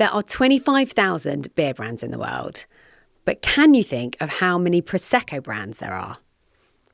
There are 25,000 beer brands in the world. But can you think of how many Prosecco brands there are?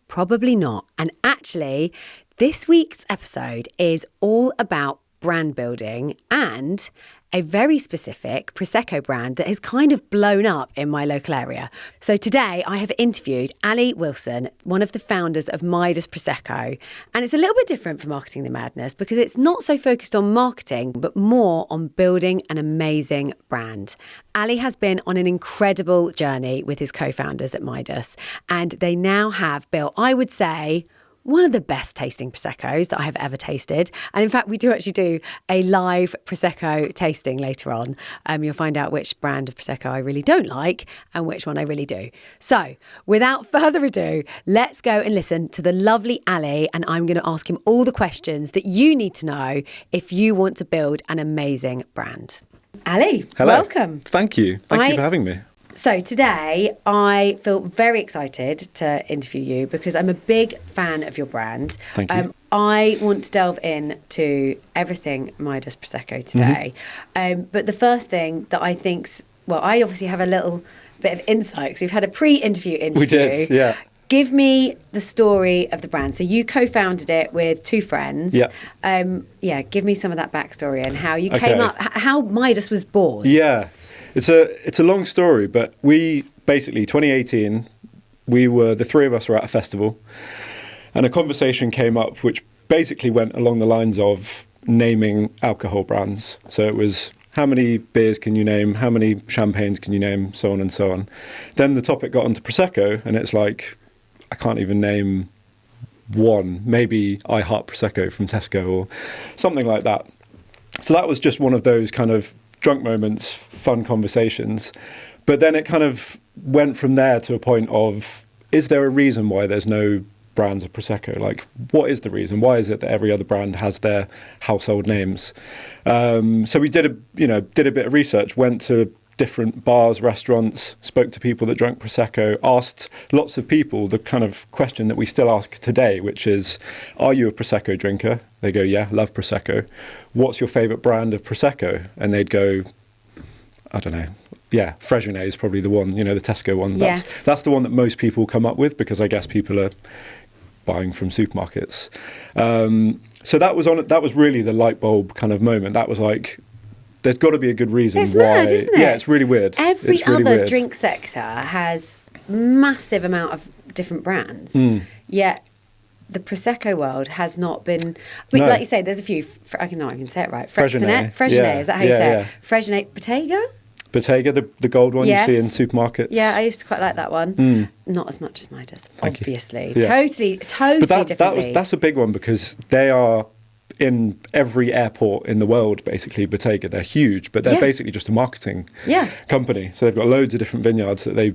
Probably not. And actually, this week's episode is all about brand building and a very specific Prosecco brand that has kind of blown up in my local area. So today I have interviewed Ali Wilson, one of the founders of Midas Prosecco. And it's a little bit different from Marketing the Madness because it's not so focused on marketing, but more on building an amazing brand. Ali has been on an incredible journey with his co-founders at Midas, and they now have built, I would say, one of the best tasting Proseccos that I have ever tasted. And in fact, we do actually do a live Prosecco tasting later on. You'll find out which brand of Prosecco I really don't like and which one I really do. So without further ado, let's go and listen to the lovely Ali, and I'm going to ask him all the questions that you need to know if you want to build an amazing brand. Ali, Hello. Welcome. Thank you. Thank you for having me. So today I feel very excited to interview you because I'm a big fan of your brand. Thank you. I want to delve into everything Midas Prosecco today. But the first thing that I think's, well, I obviously have a little bit of insight because we've had a pre-interview interview. We did, yeah. Give me the story of the brand. So you co-founded it with two friends. Yeah. Give me some of that backstory and how you came up, how Midas was born. Yeah. It's a long story, but we basically, 2018, the three of us were at a festival and a conversation came up which basically went along the lines of naming alcohol brands. So it was, how many beers can you name? How many champagnes can you name? So on and so on. Then the topic got onto Prosecco and it's like, I can't even name one, maybe I Heart Prosecco from Tesco or something like that. So that was just one of those kind of drunk moments, fun conversations. But then it kind of went from there to a point of, is there a reason why there's no brands of Prosecco? Like, what is the reason? Why is it that every other brand has their household names? So we did a bit of research, went to different bars, restaurants, spoke to people that drank Prosecco, asked lots of people the kind of question that we still ask today, which is, are you a Prosecco drinker? They go, yeah, love Prosecco. What's your favourite brand of Prosecco? And they'd go, I don't know. Yeah, Fregene is probably the one, the Tesco one. That's the one that most people come up with because I guess people are buying from supermarkets. So that was really the light bulb kind of moment. That was like, there's got to be a good reason it's why. Mad, isn't it? Yeah, it's really weird. Every other drink sector has massive amount of different brands. Yet the Prosecco world has not been. Like you say, there's a few. I can say it right. Fregene. Fregene, is that how you say it? Fregene, Bottega, the gold one you see in supermarkets. Yeah, I used to quite like that one. Not as much as Midas, obviously. Yeah. Totally different. That's a big one because they are in every airport in the world, basically. Bottega, they're huge, but they're basically just a marketing company. So they've got loads of different vineyards that they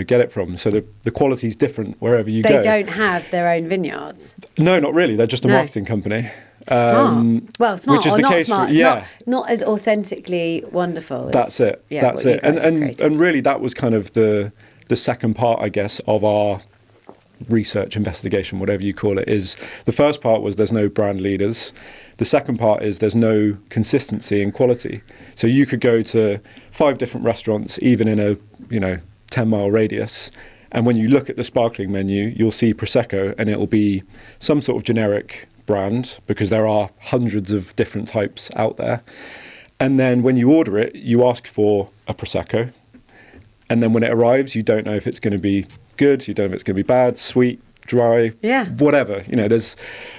get it from. So the quality's different wherever you go. They don't have their own vineyards. No, not really. They're just a marketing company. Smart. Well, smart which is or the not case smart. Not as authentically wonderful. That's it. That's it. And really, that was kind of the second part, I guess, of our research, investigation, whatever you call it. Is the first part was there's no brand leaders. The second part is there's no consistency in quality. So you could go to 5 different restaurants, even in a 10-mile radius. And when you look at the sparkling menu, you'll see Prosecco and it'll be some sort of generic brand because there are hundreds of different types out there. And then when you order it, you ask for a Prosecco. And then when it arrives, you don't know if it's going to be good, you don't know if it's going to be bad, sweet, dry, whatever. There's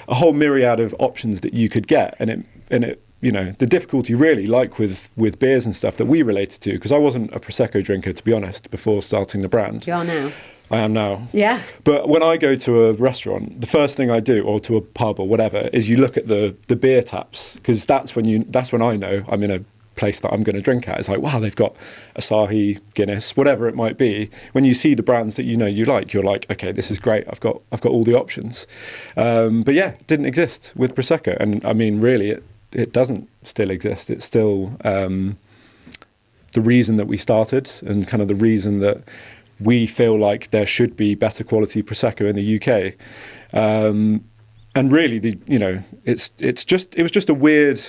a whole myriad of options that you could get. And it the difficulty really, like with beers and stuff that we related to, because I wasn't a Prosecco drinker, to be honest, before starting the brand. You are now. I am now. Yeah. But when I go to a restaurant, the first thing I do, or to a pub or whatever, is you look at the beer taps, because that's when I know I'm in a place that I'm going to drink at. It's like, wow, they've got Asahi, Guinness, whatever it might be. When you see the brands that you like, you're like, okay, this is great. I've got all the options. But yeah, it didn't exist with Prosecco, and I mean, really, it doesn't still exist. It's still the reason that we started, and kind of the reason that we feel like there should be better quality Prosecco in the UK. And really, it was just a weird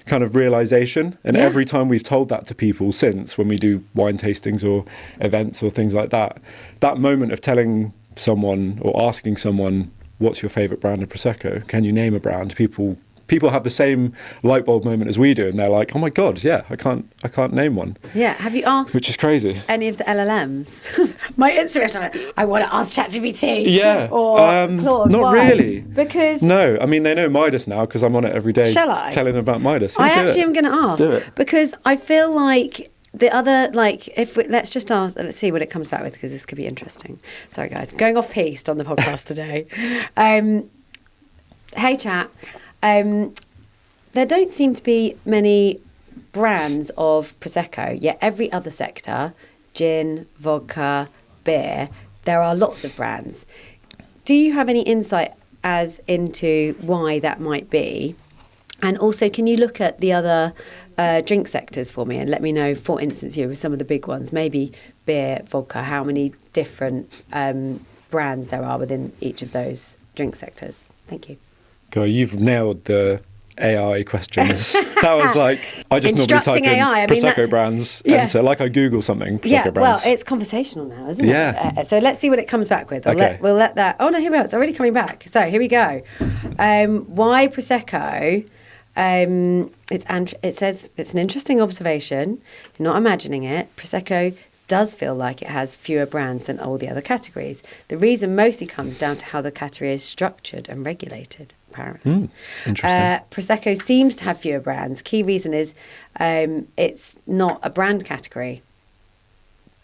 kind of realization. And every time we've told that to people since, when we do wine tastings or events or things like that, that moment of telling someone or asking someone, what's your favorite brand of Prosecco? Can you name a brand? People have the same light bulb moment as we do, and they're like, "Oh my god, yeah, I can't name one." Yeah, have you asked? Which is crazy. Any of the LLMs? My Instagram, I want to ask ChatGPT. Yeah, or Claude. not Why? really. Because no, I mean they know Midas now because I'm on it every day. Shall I? Telling them about Midas. I actually am going to ask Do it. because I feel like the other, let's just ask, let's see what it comes back with, because this could be interesting. Sorry guys, going off piste on the podcast today. Hey chat. There don't seem to be many brands of Prosecco, yet every other sector, gin, vodka, beer, there are lots of brands. Do you have any insight as into why that might be? And also, can you look at the other drink sectors for me and let me know, for instance, with some of the big ones, maybe beer, vodka, how many different brands there are within each of those drink sectors? Thank you. God, you've nailed the AI questions. That was like, I just normally type in AI, Prosecco brands. Yes. And so like I Google something, Prosecco brands. Well, it's conversational now, isn't Yeah. it? So let's see what it comes back with. Okay. We'll let that... Oh, no, here we go. It's already coming back. So here we go. Why Prosecco? It says, it's an interesting observation. You're not imagining it. Prosecco does feel like it has fewer brands than all the other categories. The reason mostly comes down to how the category is structured and regulated, apparently. Interesting. Prosecco seems to have fewer brands. Key reason is it's not a brand category.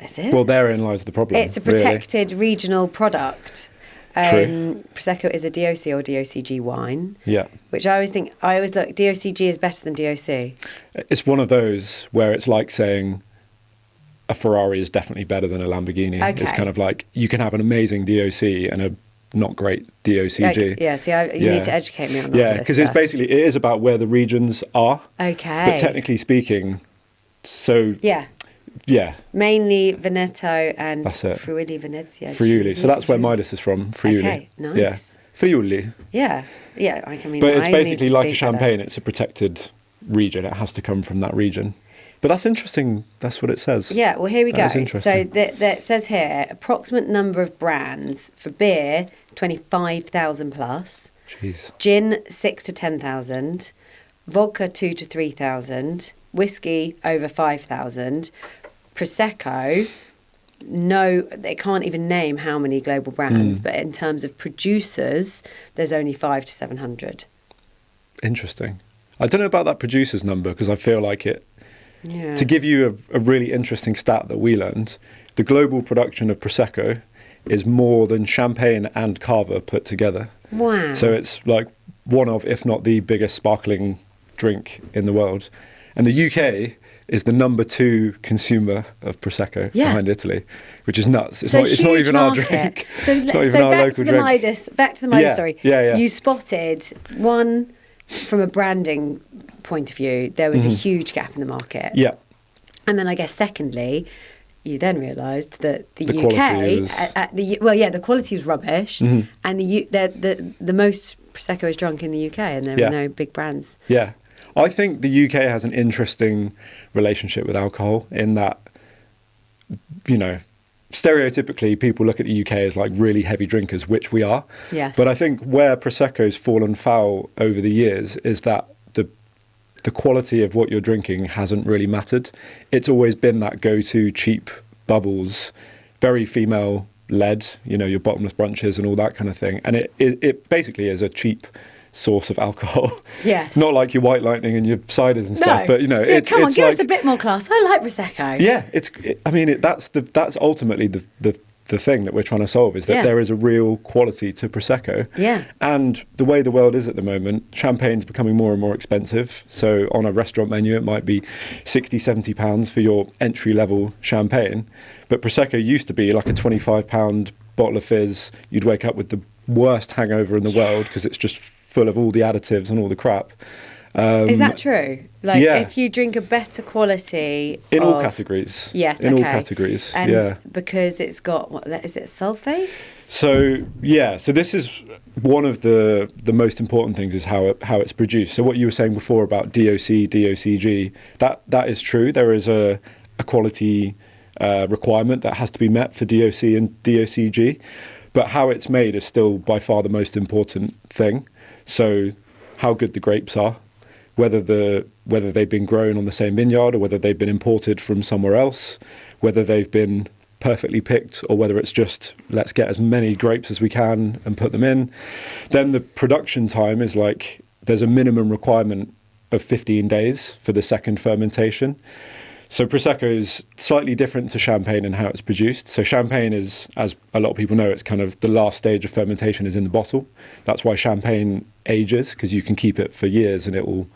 Is it? Well, therein lies the problem. It's a protected regional product. True. Prosecco is a DOC or DOCG wine. Yeah. Which I always look, DOCG is better than DOC. It's one of those where it's like saying a Ferrari is definitely better than a Lamborghini. Okay. It's kind of like you can have an amazing DOC and a not great DOCG. Yeah, see, you need to educate me on that. Yeah, because it is about where the regions are. Okay. But technically speaking, so... Yeah. Mainly Veneto and That's it. Friuli Venezia. Friuli. So that's where Midas is from, Friuli. Okay, nice. Yeah. Friuli. Yeah. Yeah, I mean... But it's I basically need to like a speak champagne. It's a protected region. It has to come from that region. But that's interesting. That's what it says. Yeah, well, here we go. That is interesting. So it says here, approximate number of brands for beer, 25,000 plus. Jeez. Gin, 6 to 10,000. Vodka, 2 to 3,000. Whiskey, over 5,000. Prosecco, no, they can't even name how many global brands, but in terms of producers, there's only 500 to 700. Interesting. I don't know about that producers number because I feel like it... Yeah. To give you a really interesting stat that we learned, the global production of Prosecco is more than champagne and cava put together. Wow. So it's like one of, if not the biggest sparkling drink in the world. And the UK is the number 2 consumer of Prosecco behind Italy, which is nuts. It's not even market. Our drink. So, it's not even our local drink. Back to the Midas story. Yeah. You spotted one from a branding point of view. There was a huge gap in the market. Yeah. And then I guess secondly, you then realised that the UK the quality was rubbish, and the most Prosecco is drunk in the UK, and there are no big brands. Yeah. I think the UK has an interesting relationship with alcohol in that, stereotypically people look at the UK as like really heavy drinkers, which we are. Yes. But I think where Prosecco's fallen foul over the years is that the quality of what you're drinking hasn't really mattered. It's always been that go-to cheap bubbles, very female-led, your bottomless brunches and all that kind of thing. And it basically is a cheap source of alcohol. Yes. Not like your White Lightning and your ciders and stuff, but it's come on, it's give like, us a bit more class. I like Prosecco. Yeah, that's ultimately the thing that we're trying to solve is that there is a real quality to Prosecco. Yeah. And the way the world is at the moment, champagne's becoming more and more expensive. So on a restaurant menu, it might be 60, 70 pounds for your entry level champagne. But Prosecco used to be like a 25 pound bottle of fizz. You'd wake up with the worst hangover in the world because it's just full of all the additives and all the crap. Is that true? If you drink a better quality in all categories. Yes, in all categories. And because it's got, what is it, sulfates? So this is one of the most important things is how it's produced. So what you were saying before about DOC, DOCG, that is true. There is a quality requirement that has to be met for DOC and DOCG, but how it's made is still by far the most important thing. So how good the grapes are, whether they've been grown on the same vineyard or whether they've been imported from somewhere else, whether they've been perfectly picked or whether it's just let's get as many grapes as we can and put them in. Then the production time is like there's a minimum requirement of 15 days for the second fermentation. So Prosecco is slightly different to Champagne in how it's produced. So Champagne is, as a lot of people know, it's kind of the last stage of fermentation is in the bottle. That's why Champagne ages, because you can keep it for years and it will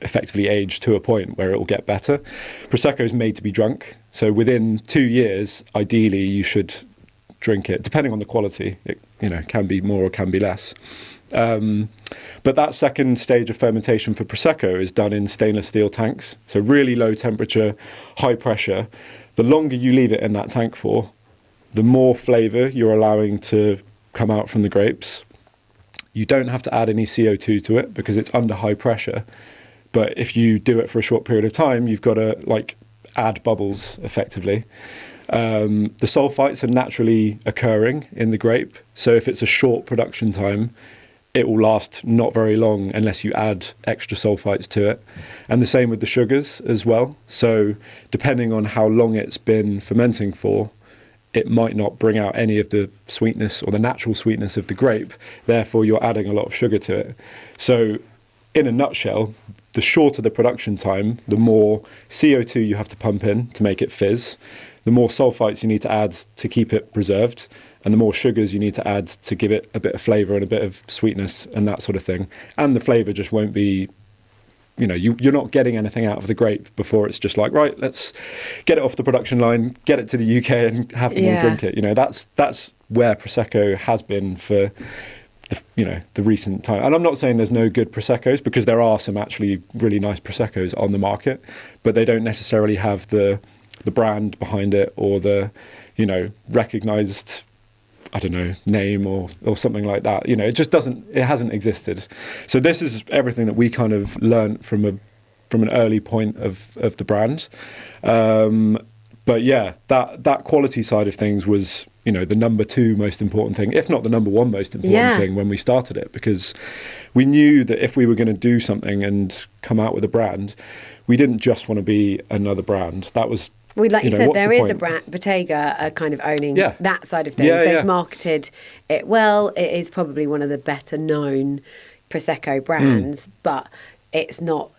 effectively age to a point where it will get better. Prosecco is made to be drunk. So within 2 years, ideally, you should drink it, depending on the quality. It can be more or can be less. But that second stage of fermentation for Prosecco is done in stainless steel tanks. So really low temperature, high pressure. The longer you leave it in that tank for, the more flavour you're allowing to come out from the grapes. You don't have to add any CO2 to it because it's under high pressure. But if you do it for a short period of time, you've got to add bubbles effectively. The sulfites are naturally occurring in the grape. So if it's a short production time, it will last not very long unless you add extra sulfites to it. And the same with the sugars as well. So depending on how long it's been fermenting for, it might not bring out any of the sweetness or the natural sweetness of the grape. Therefore, you're adding a lot of sugar to it. So in a nutshell, the shorter the production time, the more CO2 you have to pump in to make it fizz, the more sulfites you need to add to keep it preserved, and the more sugars you need to add to give it a bit of flavour and a bit of sweetness and that sort of thing. And the flavour just won't be, you're not getting anything out of the grape before it's just like, right, let's get it off the production line, get it to the UK and have them all drink it. That's where Prosecco has been for the recent time. And I'm not saying there's no good Proseccos, because there are some actually really nice Proseccos on the market, but they don't necessarily have the brand behind it or the, recognised, I don't know, name or something like that. It hasn't existed. So this is everything that we kind of learnt from an early point of the brand. But yeah, that quality side of things was, the number 2 most important thing, if not the number 1 most important thing when we started it, because we knew that if we were going to do something and come out with a brand, we didn't just want to be another brand. That was, like you said, there is a brand, Bottega are kind of owning that side of things. They've marketed it well. It is probably one of the better known Prosecco brands, but it's not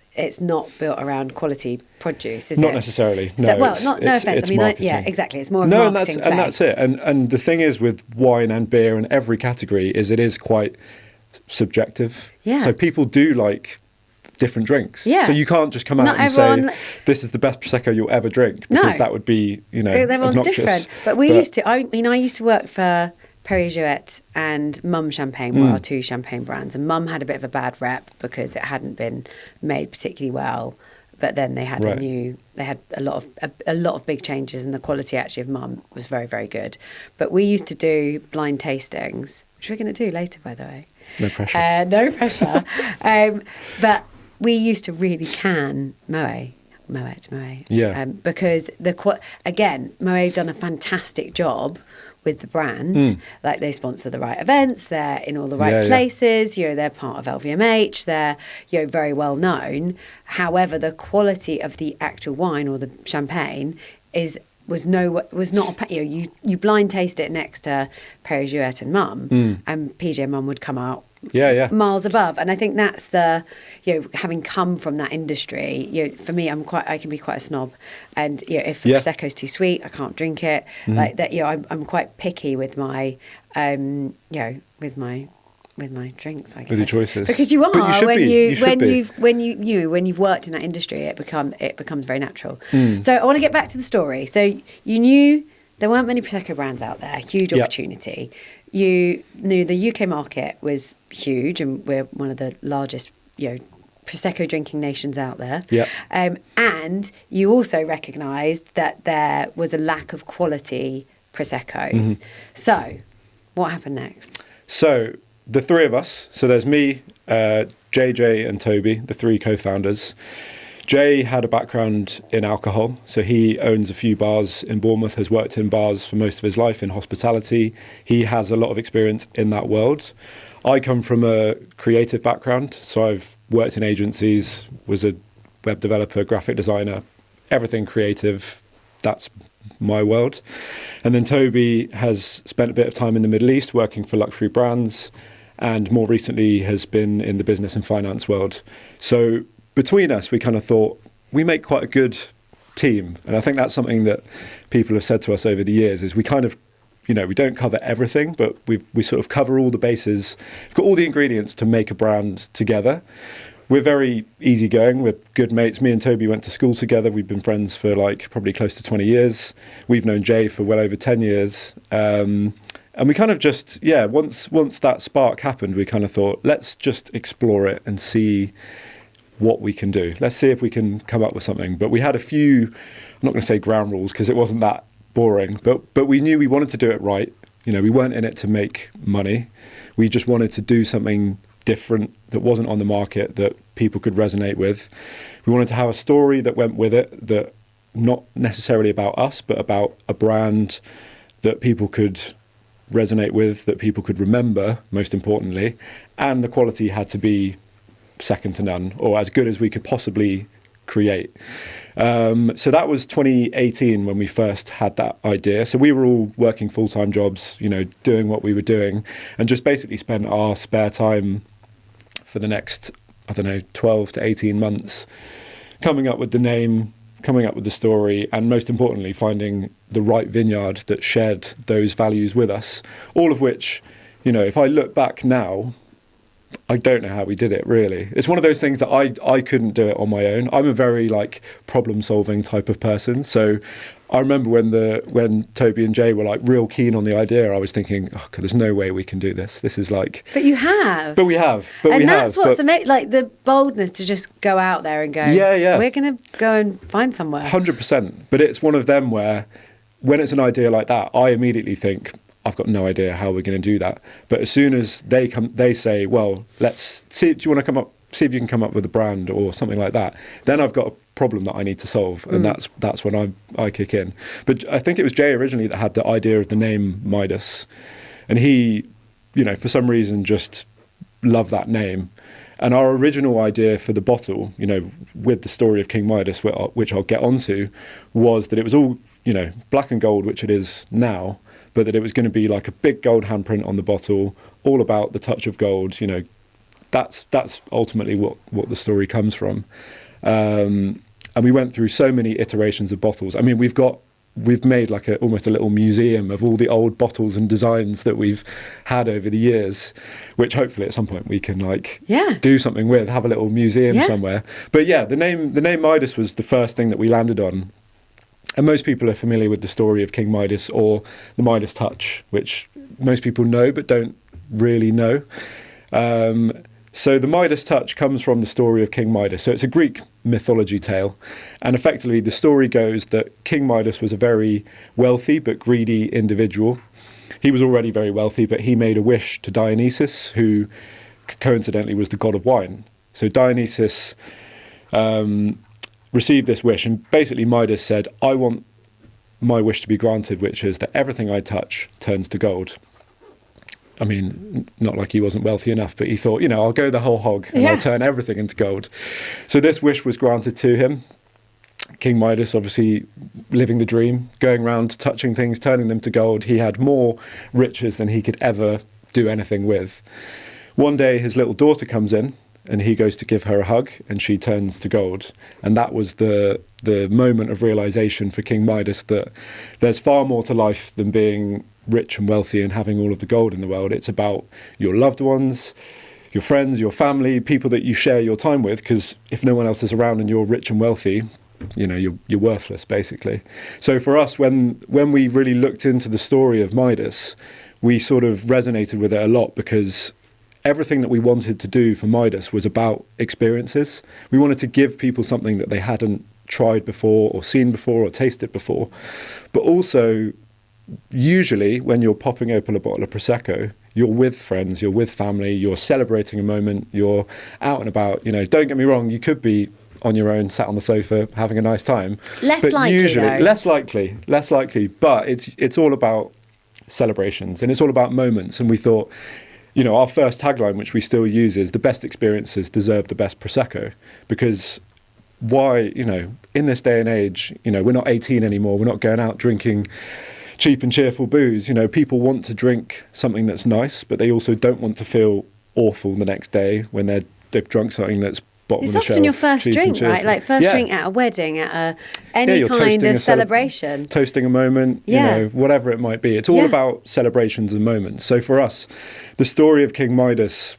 built around quality produce, is it? Not necessarily. No, no offence. Exactly. It's more of a marketing play. And that's it. And the thing is with wine and beer and every category is it is quite subjective. Yeah. So people do like different drinks. Yeah. So you can't just come out and say this is the best Prosecco you'll ever drink, because that would be, everyone's obnoxious. Different. But we used to. I used to work for Perrier-Jouet and Mum Champagne were our 2 champagne brands, and Mum had a bit of a bad rep because it hadn't been made particularly well. But then they had a lot of big changes, and the quality actually of Mum was very, very good. But we used to do blind tastings, which we're going to do later, by the way. No pressure. No pressure. But we used to really can Moet. Yeah. Because Moet done a fantastic job with the brand. Like, they sponsor the right events, they're in all the right places, they're part of LVMH, they're very well known. However, the quality of the actual wine or the champagne was not you blind taste it next to Perrier-Jouet and Mum, and PJ and Mum would come out miles above. And I think that's the, having come from that industry, for me, I can be quite a snob, and if Prosecco's too sweet, I can't drink it. Like that, I'm quite picky with my with my drinks, I guess. With your choices. Because you are when you've worked in that industry, it becomes very natural. So I want to get back to the story. So you knew there weren't many Prosecco brands out there, huge opportunity. You knew the UK market was huge, and we're one of the largest, Prosecco drinking nations out there. Yeah. And you also recognised that there was a lack of quality Proseccos. So What happened next? So the three of us, so there's me, JJ and Toby, the three co-founders. Jay had a background in alcohol, so he owns a few bars in Bournemouth, has worked in bars for most of his life in hospitality. He has a lot of experience in that world. I come from a creative background, so I've worked in agencies, was a web developer, graphic designer, everything creative. That's my world. And then Toby has spent a bit of time in the Middle East working for luxury brands, and more recently has been in the business and finance world. So between us, we kind of thought we make quite a good team. And I think that's something that people have said to us over the years is we kind of, we don't cover everything, but we sort of cover all the bases. We've got all the ingredients to make a brand together. We're very easygoing. We're good mates. Me and Toby went to school together. We've been friends for probably close to 20 years. We've known Jay for well over 10 years. And we kind of just, once that spark happened, we kind of thought, let's just explore it and see what we can do. Let's see if we can come up with something. But we had a few, I'm not going to say ground rules because it wasn't that boring, but we knew we wanted to do it right. We weren't in it to make money. We just wanted to do something different that wasn't on the market that people could resonate with. We wanted to have a story that went with it, that not necessarily about us, but about a brand that people could resonate with, that people could remember, most importantly, and the quality had to be second to none, or as good as we could possibly create. So that was 2018 when we first had that idea. So we were all working full-time jobs, doing what we were doing, and just basically spent our spare time for the next, 12 to 18 months coming up with the name, coming up with the story, and most importantly, finding the right vineyard that shared those values with us, all of which, if I look back now, I don't know how we did it, really. It's one of those things that I couldn't do it on my own. I'm a very problem-solving type of person. So I remember when Toby and Jay were real keen on the idea, I was thinking, oh, God, there's no way we can do this. This is But you have. But we have. And that's what's amazing, the boldness to just go out there and go, we're going to go and find somewhere. 100%. But it's one of them where when it's an idea like that, I immediately think, I've got no idea how we're going to do that. But as soon as they say, well, let's see, do you want to see if you can come up with a brand or something like that, then I've got a problem that I need to solve. And that's when I kick in. But I think it was Jay originally that had the idea of the name Midas. And he, for some reason just loved that name. And our original idea for the bottle, with the story of King Midas, which I'll get onto, was that it was all, black and gold, which it is now, but that it was going to be a big gold handprint on the bottle, all about the touch of gold. That's ultimately what the story comes from. And we went through so many iterations of bottles. I mean, we've made almost a little museum of all the old bottles and designs that we've had over the years, which hopefully at some point we can do something with, have a little museum somewhere. But the name Midas was the first thing that we landed on. And most people are familiar with the story of King Midas or the Midas touch, which most people know but don't really know. So the Midas touch comes from the story of King Midas. So it's a Greek mythology tale. And effectively the story goes that King Midas was a very wealthy but greedy individual. He was already very wealthy, but he made a wish to Dionysus, who coincidentally was the god of wine. So Dionysus received this wish, and basically Midas said, I want my wish to be granted, which is that everything I touch turns to gold. I mean, not like he wasn't wealthy enough, but he thought, I'll go the whole hog and I'll turn everything into gold. So this wish was granted to him. King Midas, obviously living the dream, going around touching things, turning them to gold. He had more riches than he could ever do anything with. One day his little daughter comes in, and he goes to give her a hug, and she turns to gold. And that was the moment of realization for King Midas that there's far more to life than being rich and wealthy and having all of the gold in the world. It's about your loved ones, your friends, your family, people that you share your time with, because if no one else is around and you're rich and wealthy, you're worthless, basically. So for us, when we really looked into the story of Midas, we sort of resonated with it a lot, because everything that we wanted to do for Midas was about experiences. We wanted to give people something that they hadn't tried before or seen before or tasted before. But also, usually when you're popping open a bottle of Prosecco, you're with friends, you're with family, you're celebrating a moment, you're out and about. Don't get me wrong, you could be on your own, sat on the sofa, having a nice time. Less likely, usually, though. Less likely. But it's all about celebrations, and it's all about moments. And we thought, our first tagline, which we still use, is the best experiences deserve the best Prosecco. Because why, in this day and age, we're not 18 anymore, we're not going out drinking cheap and cheerful booze. People want to drink something that's nice, but they also don't want to feel awful the next day when they've drunk something that's bottom It's of the often shelf, your first cheap and drink, right? cheerful. Like first drink at a wedding, at any you're kind toasting of a celebration. Toasting a moment, whatever it might be. It's all about celebrations and moments. So for us, the story of King Midas,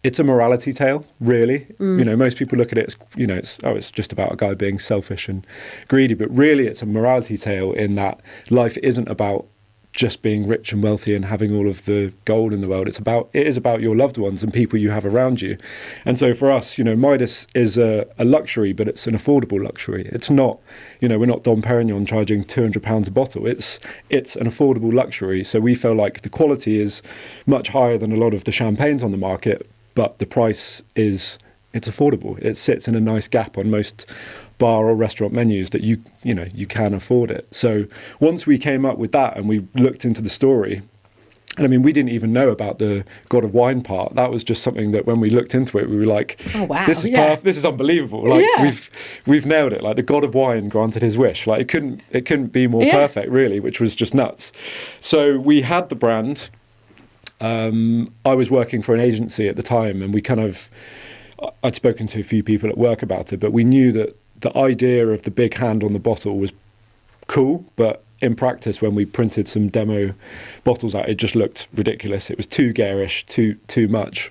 it's a morality tale, really. Most people look at it as, it's just about a guy being selfish and greedy. But really, it's a morality tale in that life isn't about just being rich and wealthy and having all of the gold in the world. It is about your loved ones and people you have around you. And so for us, Midas is a luxury, but it's an affordable luxury. It's not, we're not Dom Perignon charging £200 a bottle. It's an affordable luxury. So we feel like the quality is much higher than a lot of the champagnes on the market, but the price it's affordable. It sits in a nice gap on most bar or restaurant menus that you can afford it. So once we came up with that and we looked into the story, and I mean, we didn't even know about the God of Wine part. That was just something that when we looked into it, we were like, oh, wow, this is unbelievable. Like we've nailed it. Like the God of Wine granted his wish. Like it couldn't be more perfect, really, which was just nuts. So we had the brand. I was working for an agency at the time, and I'd spoken to a few people at work about it, but we knew that the idea of the big hand on the bottle was cool, but in practice, when we printed some demo bottles out, it just looked ridiculous. It was too garish, too much.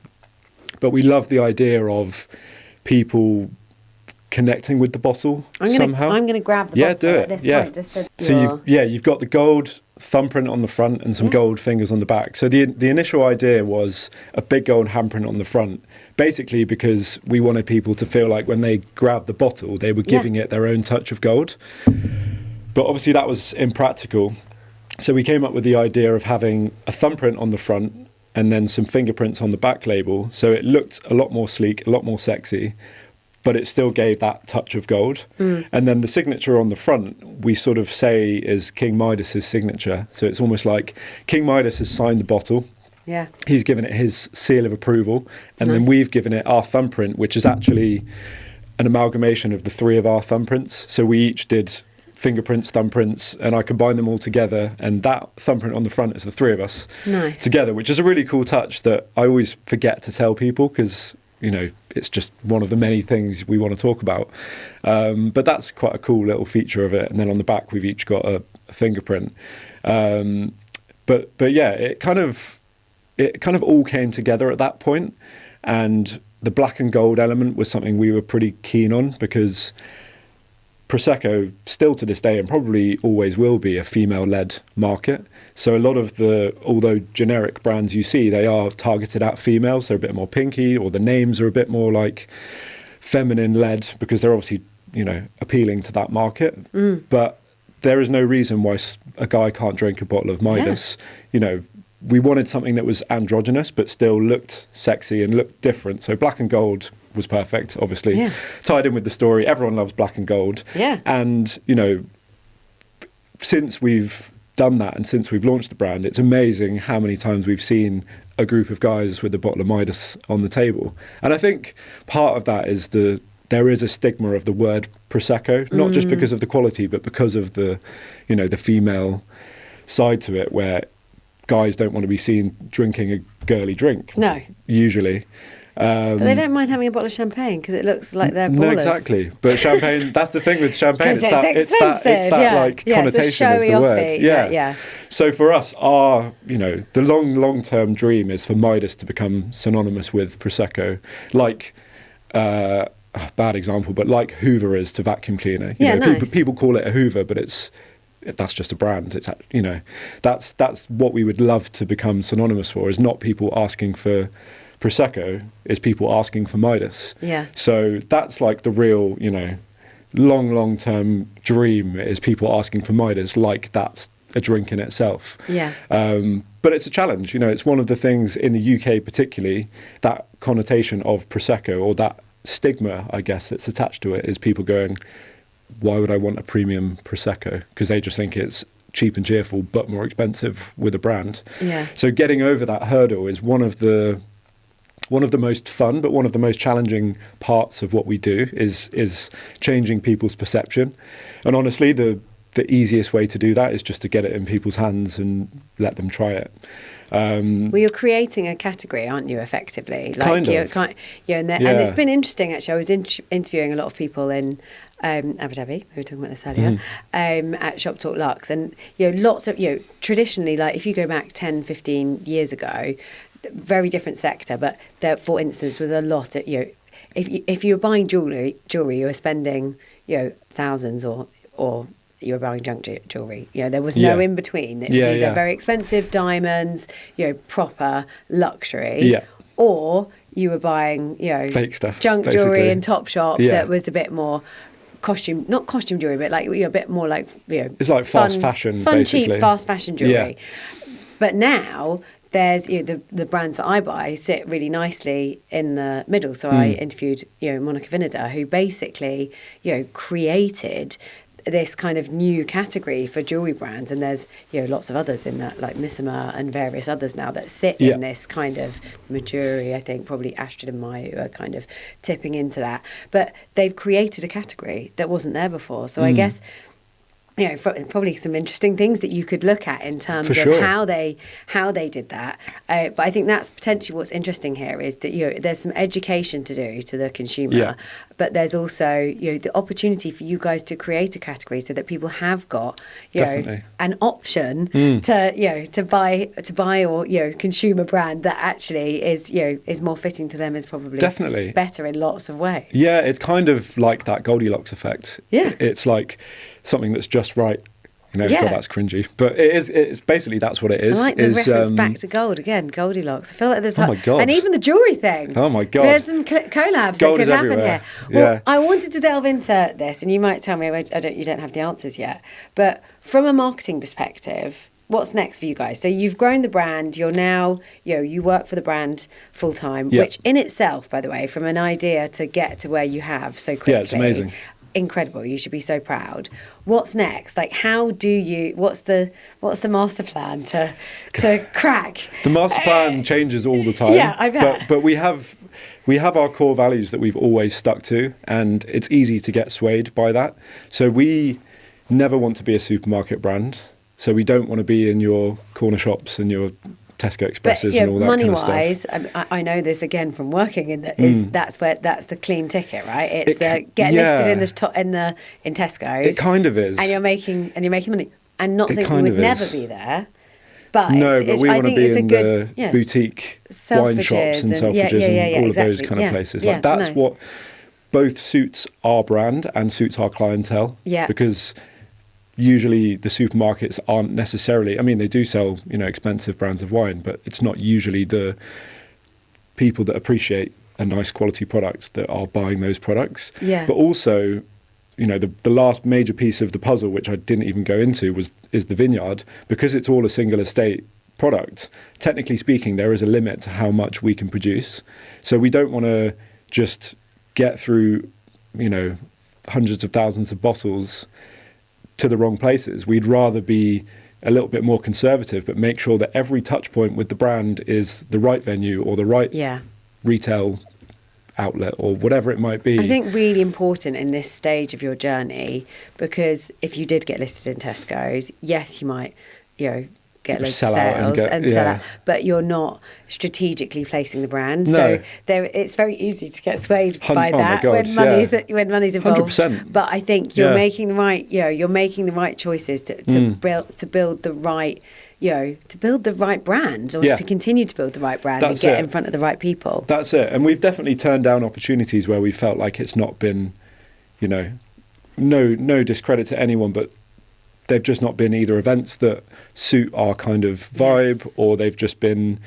But we loved the idea of people connecting with the bottle somehow. I'm going to grab the bottle do at it. this point. So you've got the gold thumbprint on the front and some gold fingers on the back. So the initial idea was a big gold handprint on the front, basically because we wanted people to feel like when they grabbed the bottle, they were giving it their own touch of gold. But obviously that was impractical. So we came up with the idea of having a thumbprint on the front and then some fingerprints on the back label. So it looked a lot more sleek, a lot more sexy, but it still gave that touch of gold. And then the signature on the front, we sort of say is King Midas's signature. So it's almost like King Midas has signed the bottle. Yeah. He's given it his seal of approval. And then we've given it our thumbprint, which is actually an amalgamation of the three of our thumbprints. So we each did fingerprints, thumbprints, and I combined them all together. And that thumbprint on the front is the three of us together, which is a really cool touch that I always forget to tell people because it's just one of the many things we want to talk about. But that's quite a cool little feature of it. And then on the back, we've each got a fingerprint. But yeah, it kind of all came together at that point. And the black and gold element was something we were pretty keen on because Prosecco still to this day and probably always will be a female-led market. So a lot of although generic brands you see, they are targeted at females. They're a bit more pinky, or the names are a bit more like feminine-led because they're obviously, appealing to that market. But there is no reason why a guy can't drink a bottle of Midas. We wanted something that was androgynous but still looked sexy and looked different. So black and gold was perfect, obviously. Tied in with the story. Everyone loves black and gold. And, since we've done that and since we've launched the brand, it's amazing how many times we've seen a group of guys with a bottle of Midas on the table. And I think part of that is there is a stigma of the word Prosecco, not just because of the quality, but because of the female side to it, where guys don't want to be seen drinking a girly drink. No. Usually. But they don't mind having a bottle of champagne because it looks like they're ballers. No, exactly. But champagne, that's the thing with champagne. It's expensive. Like connotation of the word. Yeah. So for us, the long-term dream is for Midas to become synonymous with Prosecco. Like, bad example, but like Hoover is to vacuum cleaner. People call it a Hoover, but that's just a brand. It's that's what we would love to become synonymous for. Is not people asking for Prosecco, is people asking for Midas. So that's like the real, long-term dream is people asking for Midas. Like that's a drink in itself. Yeah. But it's a challenge. It's one of the things in the UK particularly, that connotation of Prosecco, or that stigma, I guess, that's attached to it, is people going, why would I want a premium Prosecco? Because they just think it's cheap and cheerful but more expensive with a brand. Yeah. So getting over that hurdle is one of the most fun but one of the most challenging parts of what we do, is changing people's perception. And honestly, the easiest way to do that is just to get it in people's hands and let them try it. Well, you're creating a category, aren't you, effectively? Kind of. And it's been interesting, actually. I was interviewing a lot of people in Abu Dhabi, we were talking about this earlier, at Shop Talk Luxe. And, lots of, traditionally, like if you go back 10, 15 years ago, very different sector, but there, for instance, was a lot of, if you were buying jewellery, you were spending, thousands or you were buying junk jewellery. There was no in between. It was either very expensive diamonds, proper luxury, or you were buying, fake stuff, junk basically. jewellery in Topshop that was a bit more not costume jewellery, but like a bit more like it's like fast fashion, basically. Cheap, fast fashion jewellery. But now there's the brands that I buy sit really nicely in the middle. So I interviewed Monica Vinader, who basically created this kind of new category for jewelry brands, and there's lots of others in that, like Missima and various others now that sit in this kind of Majuri. I think probably Astrid and Mayu are kind of tipping into that, but they've created a category that wasn't there before. So I guess probably some interesting things that you could look at in terms of how they did that. But I think that's potentially what's interesting here, is that there's some education to do to the consumer, but there's also the opportunity for you guys to create a category so that people have got an option to buy or consume a brand that actually is more fitting to them, is probably better in lots of ways. Yeah, it's kind of like that Goldilocks effect. Yeah, it's like something that's just right. God, that's cringy, but it's basically, that's what it is. I like the reference back to gold again, Goldilocks. I feel like there's my God. And even the jewellery thing. Oh my God. There's some collabs Gold that could happen everywhere. here. Well, I wanted to delve into this, and you might tell me you don't have the answers yet, but from a marketing perspective, what's next for you guys? So you've grown the brand, you're now, you work for the brand full time, which in itself, by the way, from an idea to get to where you have so quickly. Yeah, it's amazing. Incredible. You should be so proud. What's next? Like, what's the master plan to crack? The master plan changes all the time. Yeah, I bet. But we have our core values that we've always stuck to, and it's easy to get swayed by that. So we never want to be a supermarket brand. So we don't want to be in your corner shops and your Tesco Expresses and all that kind of stuff. Money-wise, I know this again from working in that's the clean ticket, right? It's listed in Tesco's. It kind of is, and you're making money. And not saying you would never be there, but we want to be in the boutique wine shops and Selfridges and all of those kind of places. Like that's what both suits our brand and suits our clientele. Yeah, because usually the supermarkets aren't necessarily, they do sell, expensive brands of wine, but it's not usually the people that appreciate a nice quality product that are buying those products. Yeah. But also, the last major piece of the puzzle, which I didn't even go into, is the vineyard. Because it's all a single estate product, technically speaking, there is a limit to how much we can produce. So we don't want to just get through, hundreds of thousands of bottles to the wrong places. We'd rather be a little bit more conservative, but make sure that every touch point with the brand is the right venue or the right retail outlet or whatever it might be. I think really important in this stage of your journey, because if you did get listed in Tesco's, yes, you might, get loads of sales and sell out, but you're not strategically placing the brand. No. So it's very easy to get swayed by that when money's involved. 100%. But I think you're making the right, you're making the right choices to build the right, to build the right brand, or to continue to build the right brand and get in front of the right people. That's it. And we've definitely turned down opportunities where we felt like it's not been, no discredit to anyone, but they've just not been either events that suit our kind of vibe, or they've just been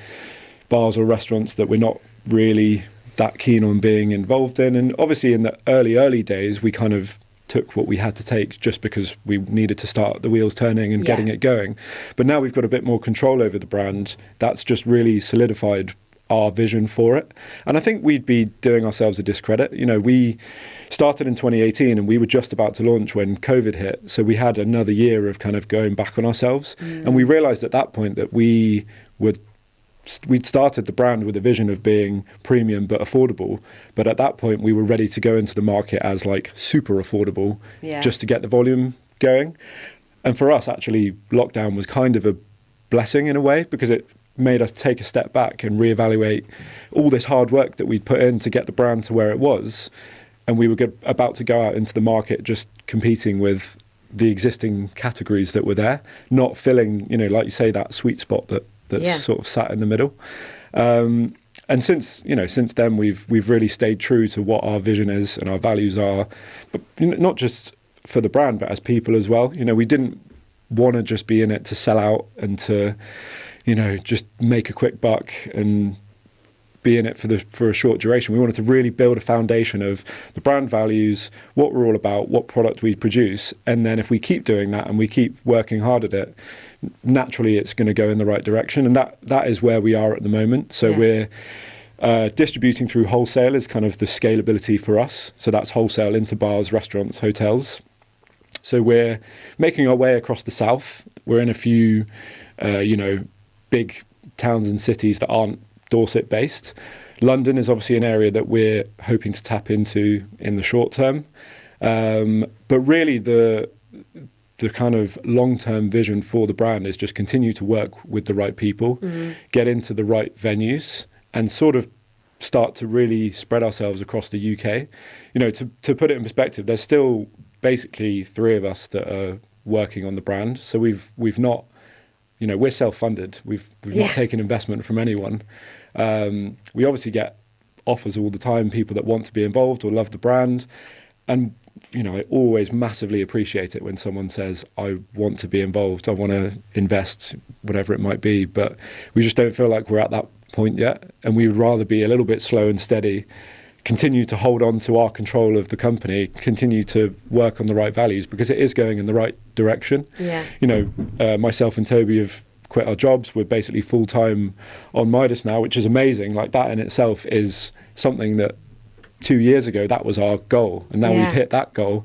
bars or restaurants that we're not really that keen on being involved in. And obviously in the early days, we kind of took what we had to take just because we needed to start the wheels turning and getting it going. But now we've got a bit more control over the brand. That's just really solidified our vision for it. And I think we'd be doing ourselves a discredit. You know, we started in 2018 and we were just about to launch when COVID hit. So we had another year of kind of going back on ourselves. And we realized at that point that we'd started the brand with a vision of being premium but affordable. But at that point, we were ready to go into the market as like super affordable just to get the volume going. And for us, actually, lockdown was kind of a blessing in a way, because it made us take a step back and reevaluate all this hard work that we'd put in to get the brand to where it was. And we were about to go out into the market just competing with the existing categories that were there, not filling, you know, like you say, that sweet spot that's sort of sat in the middle. And since then, we've really stayed true to what our vision is and our values are, but not just for the brand, but as people as well. You know, we didn't want to just be in it to sell out and to, you know, just make a quick buck and be in it for a short duration. We wanted to really build a foundation of the brand values, what we're all about, what product we produce, and then if we keep doing that and we keep working hard at it, naturally it's going to go in the right direction. And that is where we are at the moment. So we're distributing through wholesale is kind of the scalability for us. So that's wholesale into bars, restaurants, hotels. So we're making our way across the south. We're in a few, big towns and cities that aren't Dorset based. London is obviously an area that we're hoping to tap into in the short term. But really the kind of long-term vision for the brand is just continue to work with the right people, get into the right venues, and sort of start to really spread ourselves across the UK. You know, to put it in perspective, there's still basically 3 of us that are working on the brand. So we've not, you know, we're self-funded. We've not taken investment from anyone. We obviously get offers all the time, people that want to be involved or love the brand. And, you know, I always massively appreciate it when someone says, I want to be involved, I want to invest, whatever it might be. But we just don't feel like we're at that point yet. And we would rather be a little bit slow and steady, continue to hold on to our control of the company, continue to work on the right values, because it is going in the right direction. Yeah. You know, myself and Toby have quit our jobs. We're basically full-time on Midas now, which is amazing. Like, that in itself is something that 2 years ago, that was our goal. And now we've hit that goal.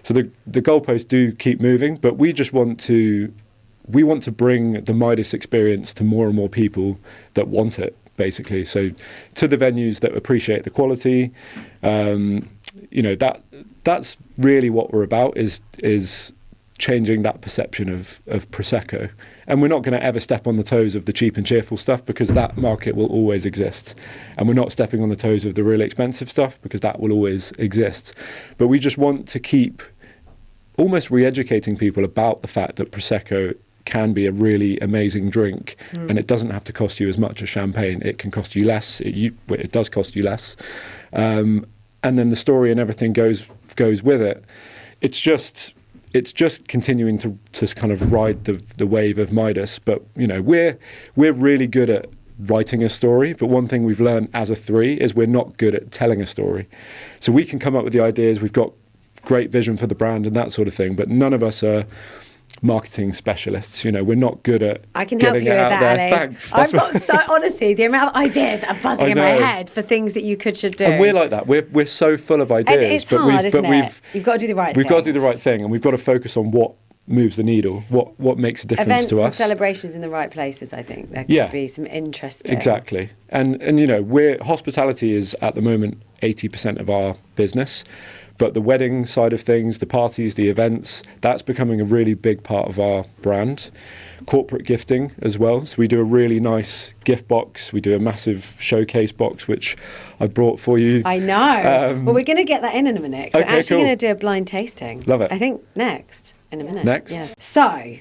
So the goalposts do keep moving, but we just want to bring the Midas experience to more and more people that want it, basically. So to the venues that appreciate the quality, you know, that's really what we're about, is changing that perception of Prosecco. And we're not going to ever step on the toes of the cheap and cheerful stuff, because that market will always exist. And we're not stepping on the toes of the really expensive stuff, because that will always exist. But we just want to keep almost re-educating people about the fact that Prosecco can be a really amazing drink, and it doesn't have to cost you as much as champagne. It can cost you less. It does cost you less. And then the story and everything goes with it. It's just continuing to kind of ride the wave of Midas. But, you know, we're really good at writing a story, but one thing we've learned as a 3 is we're not good at telling a story. So we can come up with the ideas, we've got great vision for the brand and that sort of thing, but none of us are marketing specialists. You know, we're not good at I can help you with that, Ali. Thanks. I've got honestly, the amount of ideas that are buzzing in my head for things that you should do. And we're like that. We're so full of ideas. And it's hard, isn't it? You've got to do the right thing. We've got to do the right thing, and we've got to focus on what moves the needle, what makes a difference Events to us. and celebrations in the right places, I think. There could be some interesting. Exactly. And you know, hospitality is at the moment 80% of our business. But the wedding side of things, the parties, the events, that's becoming a really big part of our brand. Corporate gifting as well. So we do a really nice gift box. We do a massive showcase box, which I brought for you. I know. Well, we're going to get that in a minute. We're actually going to do a blind tasting. Love it. I think next, in a minute. Next. Yes. So,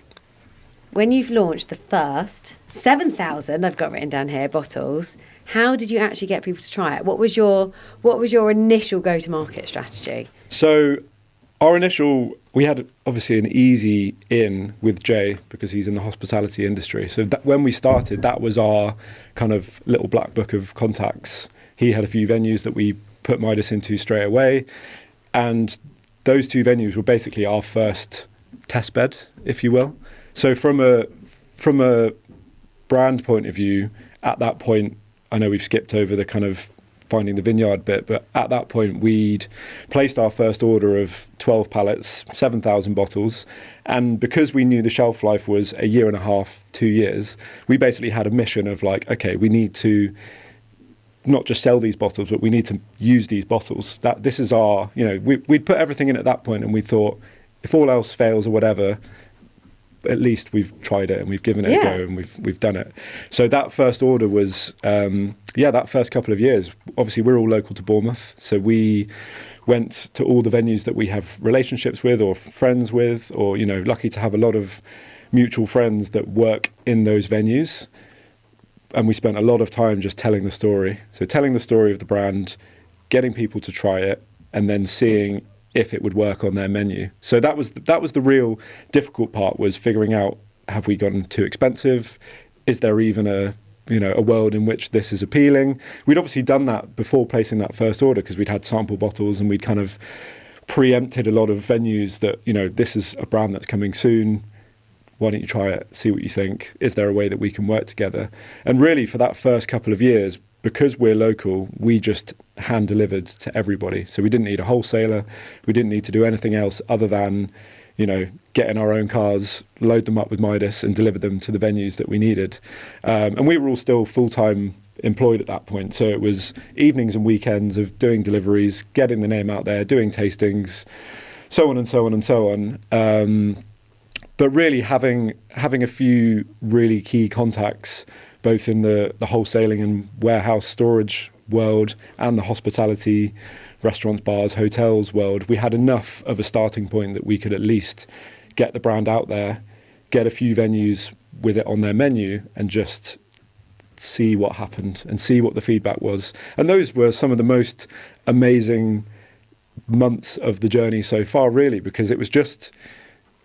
when you've launched the first 7,000, I've got written down here, bottles, how did you actually get people to try it? What was your initial go-to-market strategy? So we had obviously an easy in with Jay, because he's in the hospitality industry. So when we started, that was our kind of little black book of contacts. He had a few venues that we put Midas into straight away. And those two venues were basically our first test bed, if you will. So from a brand point of view, at that point, I know we've skipped over the kind of finding the vineyard bit, but at that point we'd placed our first order of 12 pallets, 7,000 bottles, and because we knew the shelf life was a year and a half, 2 years, we basically had a mission of like, okay, we need to not just sell these bottles, but we need to use these bottles. That this is our, we'd put everything in at that point, and we thought, if all else fails or whatever, at least we've tried it and we've given it a go and we've done it. So that first order was, that first couple of years, obviously we're all local to Bournemouth. So we went to all the venues that we have relationships with or friends with, or, lucky to have a lot of mutual friends that work in those venues. And we spent a lot of time just telling the story. So telling the story of the brand, getting people to try it, and then seeing if it would work on their menu. So that was the real difficult part, was figuring out, have we gotten too expensive? Is there even a world in which this is appealing? We'd obviously done that before placing that first order, because we'd had sample bottles and we'd kind of preempted a lot of venues that, this is a brand that's coming soon. Why don't you try it, see what you think? Is there a way that we can work together? And really, for that first couple of years, because we're local, we just hand delivered to everybody. So we didn't need a wholesaler. We didn't need to do anything else other than, get in our own cars, load them up with Midas and deliver them to the venues that we needed. And we were all still full-time employed at that point. So it was evenings and weekends of doing deliveries, getting the name out there, doing tastings, so on and so on and so on. But really having a few really key contacts, both in the wholesaling and warehouse storage world and the hospitality, restaurants, bars, hotels world, we had enough of a starting point that we could at least get the brand out there, get a few venues with it on their menu, and just see what happened and see what the feedback was. And those were some of the most amazing months of the journey so far, really, because it was just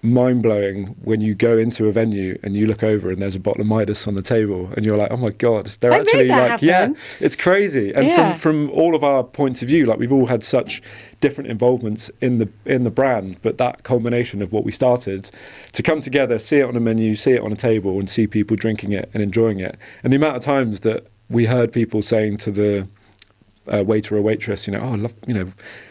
mind-blowing when you go into a venue and you look over and there's a bottle of Midas on the table and you're like, oh my god, they're actually like happen. It's crazy. And from all of our points of view, like, we've all had such different involvements in the brand, but that culmination of what we started to come together, see it on a menu, see it on a table, and see people drinking it and enjoying it, and the amount of times that we heard people saying to the waiter or waitress, oh, I love,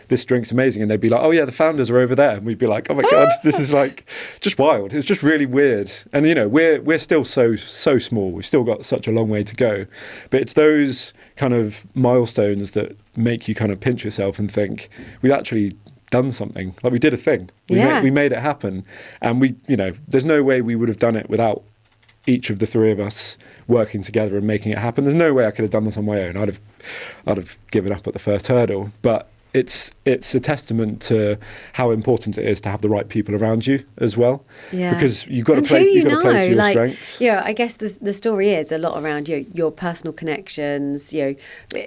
this drink's amazing, and they'd be like, oh yeah, the founders are over there, and we'd be like, oh my god, this is like just wild. It's just really weird. And we're still so small, we've still got such a long way to go, but it's those kind of milestones that make you kind of pinch yourself and think, we've actually done something. Like, we did a thing. We made it happen. And we there's no way we would have done it without each of the three of us working together and making it happen. There's no way I could have done this on my own. I'd have given up at the first hurdle. But it's a testament to how important it is to have the right people around you as well. Yeah. Because you've got to play to your strengths. Yeah, I guess the story is a lot around your personal connections. It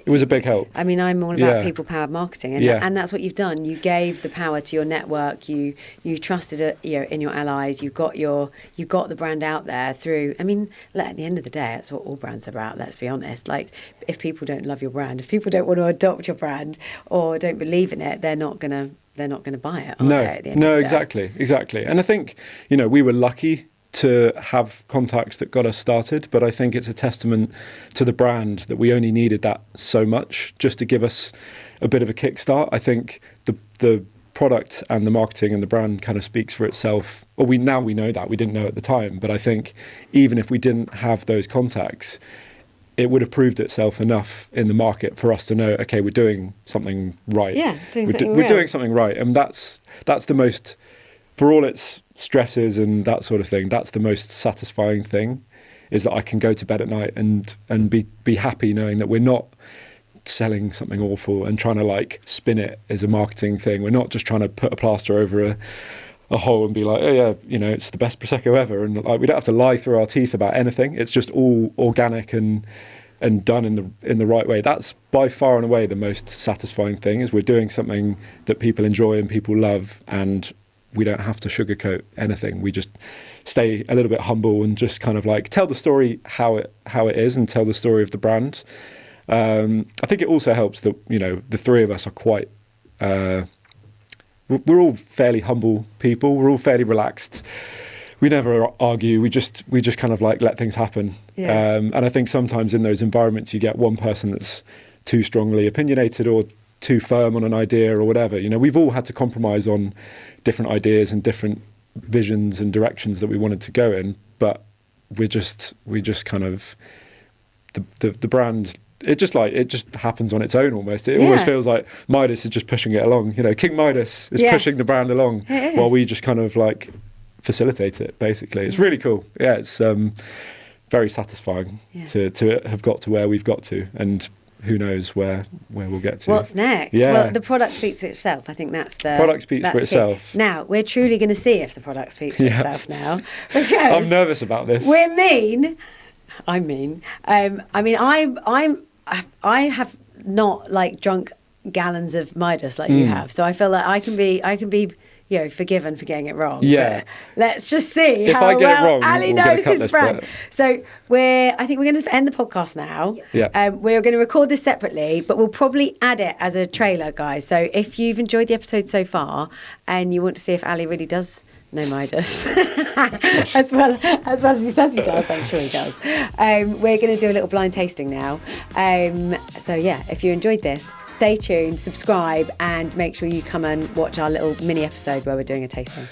was a big help. I mean, I'm all about people-powered marketing, and that's what you've done. You gave the power to your network. You trusted it, in your allies. You got the brand out there through. I mean, at the end of the day, that's what all brands are about. Let's be honest. Like, if people don't love your brand, if people don't want to adopt your brand or don't believe in it, they're not gonna buy it. No, exactly. And I think we were lucky to have contacts that got us started, but I think it's a testament to the brand that we only needed that so much just to give us a bit of a kickstart. I think the product and the marketing and the brand kind of speaks for itself. Well, we know that, we didn't know at the time, but I think even if we didn't have those contacts, it would have proved itself enough in the market for us to know, okay, we're doing something right. Yeah, we're doing something right. And that's the most, for all its stresses and that sort of thing, that's the most satisfying thing, is that I can go to bed at night and be happy knowing that we're not selling something awful and trying to like spin it as a marketing thing. We're not just trying to put a plaster over a hole and be like, oh yeah, it's the best Prosecco ever, and like, we don't have to lie through our teeth about anything. It's just all organic and done in the right way. That's by far and away the most satisfying thing, is we're doing something that people enjoy and people love, and we don't have to sugarcoat anything. We just stay a little bit humble and just kind of like tell the story how it is, and tell the story of the brand. I think it also helps that the three of us are quite we're all fairly humble people. We're all fairly relaxed. We never argue. We just kind of like let things happen. Yeah. And I think sometimes in those environments, you get one person that's too strongly opinionated or too firm on an idea or whatever. You know, we've all had to compromise on different ideas and different visions and directions that we wanted to go in, but we just kind of the brand. It just happens on its own almost. It always feels like Midas is just pushing it along. You know, King Midas is pushing the brand along while we just kind of like facilitate it. Basically, it's really cool. Yeah, it's very satisfying to have got to where we've got to, and who knows where we'll get to. What's next? Yeah. Well, the product speaks for itself. I think that's the product speaks for itself. Now we're truly going to see if the product speaks for itself now. Because I'm nervous about this. We're mean. I'm mean. I mean, I have not like drunk gallons of Midas like you have, so I feel like I can be forgiven for getting it wrong. Yeah. But let's just see if how I get well it wrong, Ali we're gonna knows cut his this brand. bit. So I think we're going to end the podcast now. Yeah. We're going to record this separately, but we'll probably add it as a trailer, guys. So if you've enjoyed the episode so far and you want to see if Ali really does know Midas as well as he says he does, I'm sure he does. We're going to do a little blind tasting now. So yeah, if you enjoyed this, stay tuned, subscribe, and make sure you come and watch our little mini episode where we're doing a tasting.